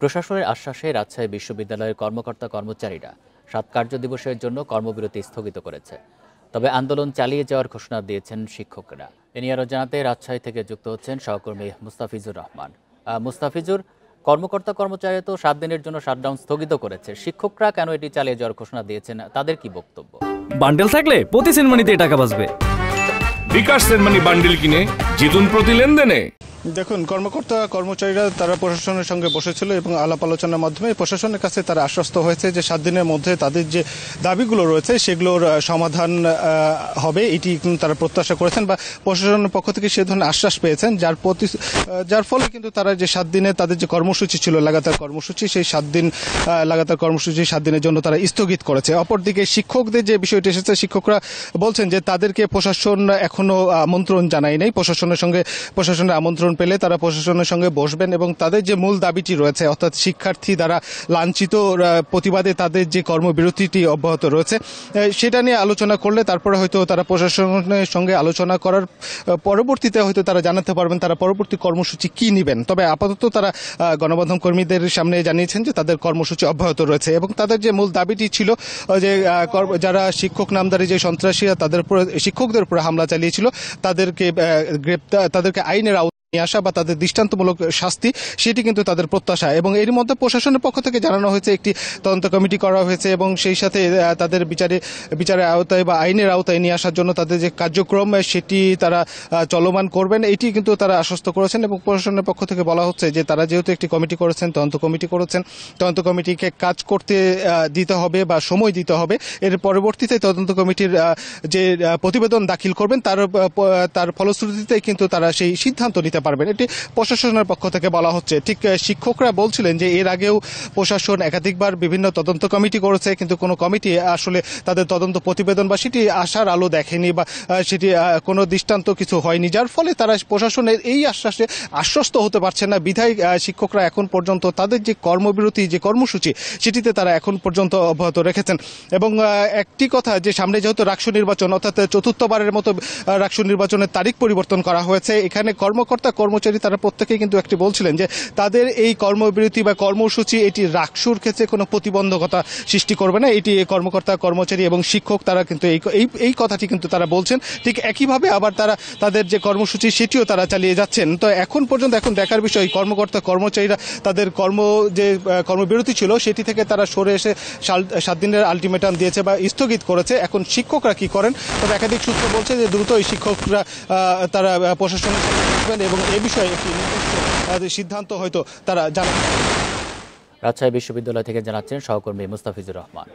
প্রশাসনের আশ্বাসে রাজশাহী বিশ্ববিদ্যালয়ের কর্মকর্তা-কর্মচারীরা ৭ কার্যদিবসের জন্য কর্মবিরতি স্থগিত করেছে। তবে আন্দোলন চালিয়ে যাওয়ার ঘোষণা দিয়েছেন শিক্ষকরা। এ নিয়ে আরও জানাতে রাজশাহী থেকে যুক্ত হচ্ছেন সহকর্মী মুস্তাফিজুর রহমান। মুস্তাফিজুর, কর্মকর্তা-কর্মচারীরা তো ৭ দিনের জন্য শাটডাউন স্থগিত করেছে, শিক্ষকরা কেন এটি চালিয়ে যাওয়ার ঘোষণা দিয়েছেন, তাদের কি বক্তব্য? বান্ডেল থাকলে প্রতি সেনমানিতে টাকা বাঁচবে। বিকাশ সেনমানি বান্ডেল কিনে জিতুন প্রতি লেনদেনে। দেখুন, কর্মকর্তা কর্মচারীরা তারা প্রশাসনের সঙ্গে বসেছিল এবং আলাপ আলোচনার মাধ্যমে প্রশাসনের কাছে তারা আশ্বস্ত হয়েছে যে 7 দিনের মধ্যে তাদের যে দাবিগুলো রয়েছে সেগুলোর সমাধান হবে, এটি তারা প্রত্যাশা করেছেন বা প্রশাসনের পক্ষ থেকে সে ধরনের আশ্বাস পেয়েছেন, যার ফলে কিন্তু তারা যে 7 দিনে তাদের যে কর্মসূচি ছিল লাগাতার কর্মসূচি, সেই 7 দিন লাগাতার কর্মসূচি 7 দিনের জন্য তারা স্থগিত করেছে। অপরদিকে শিক্ষকদের যে বিষয়টি এসেছে, শিক্ষকরা বলছেন যে তাদেরকে প্রশাসন এখনো আমন্ত্রণ জানায় নাই। প্রশাসনের আমন্ত্রণ পেলে তারা প্রশাসনের সঙ্গে বসবেন এবং তাদের যে মূল দাবিটি রয়েছে, অর্থাৎ শিক্ষার্থী দ্বারা লাঞ্ছিত প্রতিবাদে তাদের যে কর্মবিরতিটি অব্যাহত রয়েছে, সেটা নিয়ে আলোচনা করলে তারপরে হয়তো তারা প্রশাসনের সঙ্গে আলোচনা করার পরবর্তীতে হয়তো তারা জানাতে পারবেন তারা পরবর্তী কর্মসূচি কি নেবেন। তবে আপাতত তারা গণমাধ্যম কর্মীদের সামনে জানিয়েছেন যে তাদের কর্মসূচি অব্যাহত রয়েছে এবং তাদের যে মূল দাবিটি ছিল যে যারা শিক্ষক নামধারী যে সন্ত্রাসীরা তাদের উপর শিক্ষকদের উপরে হামলা চালিয়েছিল তাদেরকে আইনের নিয়ে আসা বা তাদের দৃষ্টান্তমূলক শাস্তি, সেটি কিন্তু তাদের প্রত্যাশা। এবং এর মধ্যে প্রশাসনের পক্ষ থেকে জানানো হয়েছে একটি তদন্ত কমিটি করা হয়েছে এবং সেই সাথে তাদের বিচারের আওতায় বা আইনের আওতায় নিয়ে আসার জন্য তাদের যে কার্যক্রম সেটি তারা চলমান করবেন, এটি কিন্তু তারা আশ্বস্ত করেছেন। এবং প্রশাসনের পক্ষ থেকে বলা হচ্ছে যে তারা যেহেতু একটি কমিটি করেছেন, তদন্ত কমিটিকে কাজ করতে দিতে হবে বা সময় দিতে হবে। এর পরবর্তীতে তদন্ত কমিটির যে প্রতিবেদন দাখিল করবেন তার ফলশ্রুতিতে কিন্তু তারা সেই সিদ্ধান্ত নিতে পারবেন, এটি প্রশাসনের পক্ষ থেকে বলা হচ্ছে। ঠিক শিক্ষকরা বলছিলেন যে এর আগেও প্রশাসন একাধিকবার বিভিন্ন তদন্ত কমিটি করেছে, কিন্তু কোনো কমিটি আসলে তাদের তদন্ত প্রতিবেদন বা সেটি আশার আলো দেখেনি বা সেটি কোনো দৃষ্টান্ত কিছু হয়নি, যার ফলে তারা প্রশাসনের এই আশ্বাসে আশ্বস্ত হতে পারছে না। বিধায় শিক্ষকরা এখন পর্যন্ত তাদের যে কর্মবিরতি যে কর্মসূচি সেটিতে তারা এখন পর্যন্ত অব্যাহত রেখেছেন। এবং একটি কথা, যে সামনে যেহেতু রাকসু নির্বাচন, অর্থাৎ চতুর্থবারের মতো রাকসু নির্বাচনের তারিখ পরিবর্তন করা হয়েছে, এখানে কর্মচারী তারা প্রত্যেকেই কিন্তু একটি বলছিলেন যে তাদের এই কর্মবিরতি বা কর্মসূচি এটি রাকসুর ক্ষেত্রে কোনো প্রতিবন্ধকতা সৃষ্টি করবে না। এটি কর্মকর্তা কর্মচারী এবং শিক্ষক তারা কিন্তু এই কথাটি কিন্তু তারা বলছেন। ঠিক একইভাবে আবার তাদের যে কর্মসূচি সেটিও তারা চালিয়ে যাচ্ছেন। তো এখন পর্যন্ত দেখার বিষয়, কর্মকর্তা কর্মচারীরা তাদের কর্মবিরতি ছিল সেটি থেকে তারা সরে এসে 7 দিনের আলটিমেটাম দিয়েছে বা স্থগিত করেছে। এখন শিক্ষকরা কি করেন, তবে একাধিক সূত্র বলছে যে দ্রুতই শিক্ষকরা তারা প্রশাসনের সাথে বসবেন এবং এ বিষয়ে একটি নির্দিষ্ট সিদ্ধান্ত হয়তো তারা জানাবেন। রাজশাহী বিশ্ববিদ্যালয় থেকে জানাচ্ছেন সহকর্মী মুস্তাফিজুর রহমান।